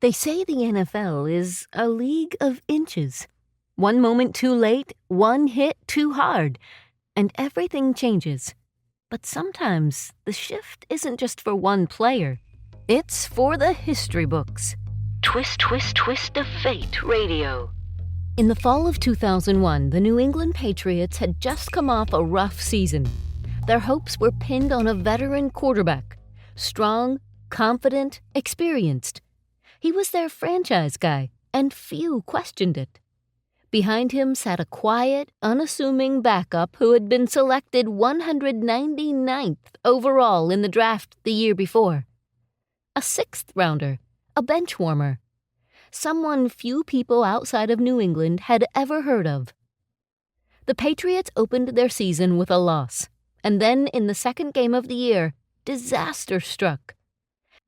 They say the NFL is a league of inches. One moment too late, one hit too hard, and everything changes. But sometimes the shift isn't just for one player. It's for the history books. Twist, twist, twist of fate radio. In the fall of 2001, the New England Patriots had just come off a rough season. Their hopes were pinned on a veteran quarterback. Strong, confident, experienced. He was their franchise guy, and few questioned it. Behind him sat a quiet, unassuming backup who had been selected 199th overall in the draft the year before. A sixth-rounder, a bench warmer. Someone few people outside of New England had ever heard of. The Patriots opened their season with a loss, and then in the second game of the year, disaster struck.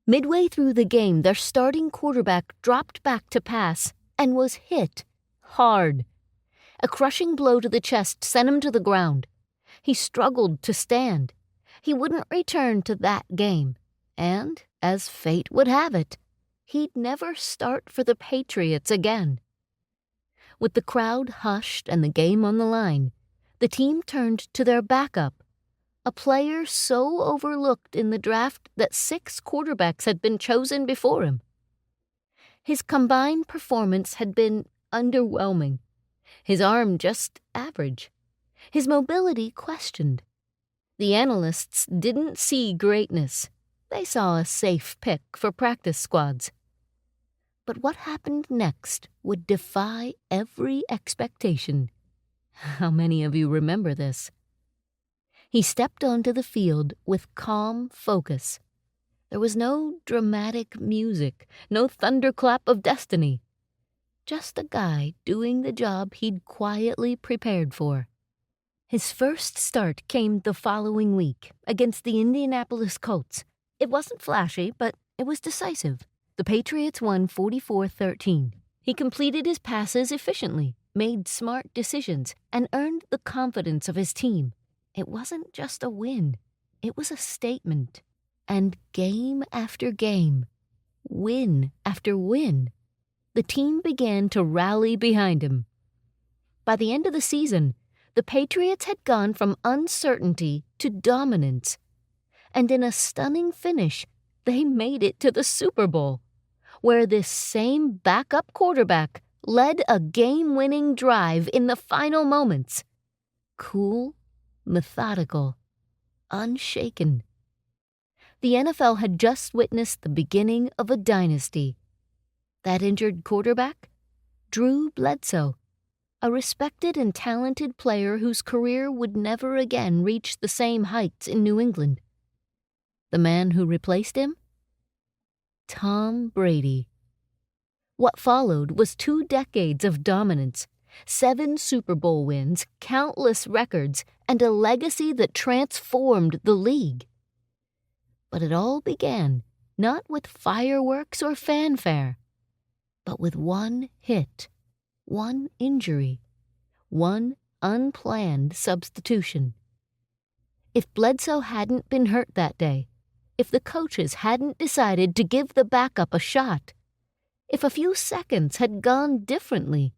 Midway through the game, their starting quarterback dropped back to pass and was hit hard. A crushing blow to the chest sent him to the ground. He struggled to stand. He wouldn't return to that game, and, as fate would have it, he'd never start for the Patriots again. With the crowd hushed and the game on the line, the team turned to their backup, a player so overlooked in the draft that 6 quarterbacks had been chosen before him. His combined performance had been underwhelming. His arm just average. His mobility questioned. The analysts didn't see greatness. They saw a safe pick for practice squads. But what happened next would defy every expectation. How many of you remember this? He stepped onto the field with calm focus. There was no dramatic music, no thunderclap of destiny. Just a guy doing the job he'd quietly prepared for. His first start came the following week against the Indianapolis Colts. It wasn't flashy, but it was decisive. The Patriots won 44-13. He completed his passes efficiently, made smart decisions, and earned the confidence of his team. It wasn't just a win. It was a statement. And game after game, win after win, the team began to rally behind him. By the end of the season, the Patriots had gone from uncertainty to dominance. And in a stunning finish, they made it to the Super Bowl, where this same backup quarterback led a game-winning drive in the final moments. Cool, methodical, unshaken. The NFL had just witnessed the beginning of a dynasty. That injured quarterback? Drew Bledsoe, a respected and talented player whose career would never again reach the same heights in New England. The man who replaced him? Tom Brady. What followed was 2 decades of dominance, 7 Super Bowl wins, countless records, and a legacy that transformed the league. But it all began not with fireworks or fanfare, but with one hit, one injury, one unplanned substitution. If Bledsoe hadn't been hurt that day, if the coaches hadn't decided to give the backup a shot, if a few seconds had gone differently,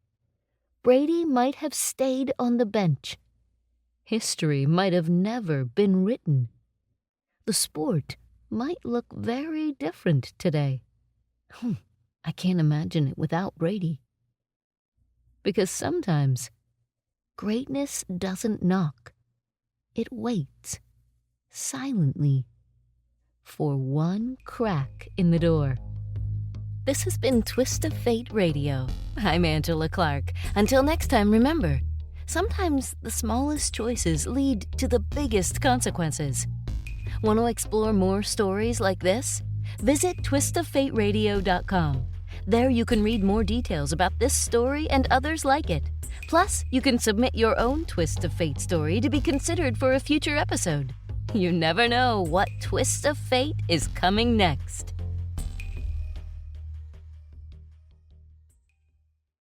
Brady might have stayed on the bench. History might have never been written. The sport might look very different today. I can't imagine it without Brady. Because sometimes greatness doesn't knock. It waits, silently, for one crack in the door. This has been Twist of Fate Radio. I'm Angela Clark. Until next time, remember, sometimes the smallest choices lead to the biggest consequences. Want to explore more stories like this? Visit twistoffateradio.com. There you can read more details about this story and others like it. Plus, you can submit your own Twist of Fate story to be considered for a future episode. You never know what twist of fate is coming next.